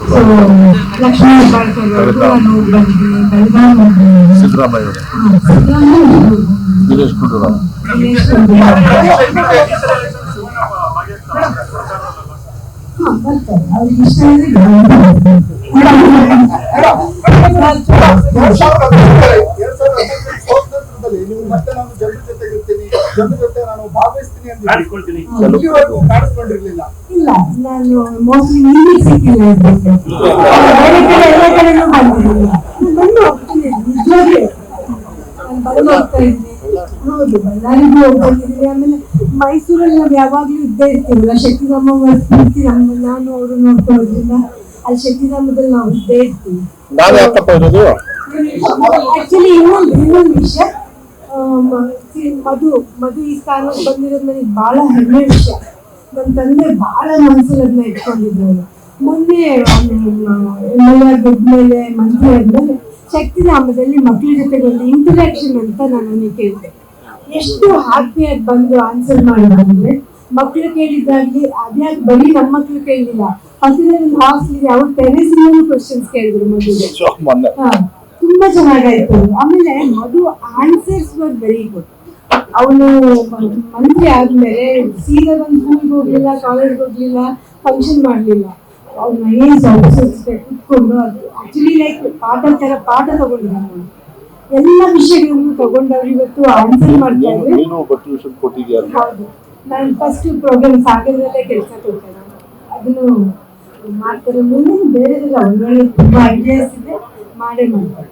So Lakshmi Hebbalkar ಅವ್ರಿಗೂ ನಾನು ಬಂದಿದ್ದೆ, ಬೆಳಗಾವಿ ಸಿದ್ದರಾಮಯ್ಯ ದಿನೇಶ್ ಗುಂಡೂರಾವ್ ಬರ್ತಾರೆ. ಅವ್ರಿಗೆ ಇಷ್ಟ ಇದ್ರೆ ನೀವು ಮತ್ತೆ ನಾನು ಜನರ ಜೊತೆ ಇರ್ತೀನಿ, ಜನರ ಜೊತೆ ನಾನು ಭಾಗವಹಿಸ್ತೀನಿ ಅಂತ ಕಾಣಿಸ್ಕೊಂಡಿರ್ಲಿಲ್ಲ. ಇಲ್ಲ, ನಾನು ಮೋಸ್ಟ್ಲಿ ನಿಮಗೆ ಸಿಕ್ಕಿಲ್ಲ ಇರ್ಬೇಕು. ಬೇರೆ ಕಡೆ ಎಲ್ಲ ಕಡೆನೂ ಬಂದಿರಲಿಲ್ಲ, ಬಂದು ಹೋಗ್ತೀನಿ, ನಿಜವಾಗ್ಲೂ ನಾನು ಬಂದು ಹೋಗ್ತಾ ಇದ್ದೀನಿ. ಹೌದು, ಬಳ್ಳಾರಿಗೂ ಹೋಗ್ತಿದ್ದೀನಿ. ಆಮೇಲೆ ಮೈಸೂರಲ್ಲಿ ನಾವು ಯಾವಾಗ್ಲೂ ಇದ್ದೇ ಇರ್ತೀವಲ್ಲ, ಶಕ್ತಿಧಾಮ ಸ್ಫೂರ್ತಿ ನಾನು ಅವರು ನೋಡ್ಕೊಳ್ಳೋದ್ರಿಂದ ಅಲ್ಲಿ ಶಕ್ತಿಧಾಮದಲ್ಲಿ ನಾವು ಇದ್ದೇ ಇರ್ತೀವಿ. ಆಕ್ಚುಲಿ ಇನ್ನೊಂದು ವಿಷಯ, ಮಧು ಈ ಸ್ಥಾನಕ್ಕೆ ಬಂದಿರೋದು ನನಗೆ ಬಹಳ ಹೆಮ್ಮೆ ವಿಷಯ. ನನ್ನ ತಂದೆ ಬಹಳ ಮನಸ್ಸಲ್ಲಿ ಅದನ್ನ ಇಟ್ಕೊಂಡಿದ್ರು. ಮೊನ್ನೆ ಗೆದ್ಮೇಲೆ ಮಂತ್ರಿ ಆದ್ಮೇಲೆ ಶಕ್ತಿಧಾಮದಲ್ಲಿ ಮಕ್ಕಳ ಜೊತೆಗೆ ಒಂದು ಇಂಟರಾಕ್ಷನ್ ಅಂತ ನಾನು ಕೇಳಿದೆ. ಎಷ್ಟು ಹ್ಯಾಪಿಯಾಗಿ ಬಂದು ಆನ್ಸರ್ ಮಾಡಿದ್ರೆ, ಮಕ್ಕಳು ಕೇಳಿದ್ದಾಗ್ಲಿ ಅದ್ಯಾಕೆ ಬರೀ ನಮ್ಮ ಮಕ್ಕಳು ಕೇಳಲಿಲ್ಲ, ಪಕ್ಕದಲ್ಲಿ ಒಂದು ಹಾಸ್ಟೆಲ್ಗೆ ಅವ್ರ ಟೆರೆಸಿನಲ್ಲೂ ಕ್ವಶನ್ಸ್ ಕೇಳಿದ್ರು ಮದುವೆ. ತುಂಬಾ ಚೆನ್ನಾಗಾಯ್ತು. ಆಮೇಲೆ ಮಧು ಆನ್ಸರ್ಸ್ ವರ್ ವೆರಿ ಗುಡ್. ಅವನು ಮಂತ್ರಿ ಆದ್ಮೇಲೆ ಸೀದಾ ಬಂದು ಸ್ಕೂಲ್ಗೆ ಹೋಗ್ಲಿಲ್ಲ, ಕಾಲೇಜ್ಗೆ ಹೋಗ್ಲಿಲ್ಲ, ಫಂಕ್ಷನ್ ಮಾಡ್ಲಿಲ್ಲ. ಅವ್ನ IAS ಆಫೀಸರ್ಸ್ ಕುತ್ಕೊಂಡು ಅದು ಆಕ್ಚುಲಿ ಲೈಕ್ ಪಾಠ ತಗೊಂಡಿದ್ದಾನೆ. ಎಲ್ಲ ವಿಷಯಗಳನ್ನು ತಗೊಂಡವ್ರು ಇವತ್ತು ಆನ್ಸರ್ ಮಾಡ್ತಾ ಇದ್ದಾರೆ. ಹೌದು, ನಾನು ಫಸ್ಟ್ ಪ್ರೋಗ್ರಾಮ್ ಸಾಗರದಲ್ಲೇ ಕೆಲಸ ಕೊಡ್ತೇನೆ, ಅದನ್ನು ಮಾಡ್ತಾರೆ. ಮುಂದೆ ಬೇರೆದೆಲ್ಲ ಒಳ್ಳೊಳ್ಳೆ ತುಂಬಾ ಐಡಿಯಾಸ್ ಇದೆ, ಮಾಡೇ ಮಾಡ್ತಾರೆ.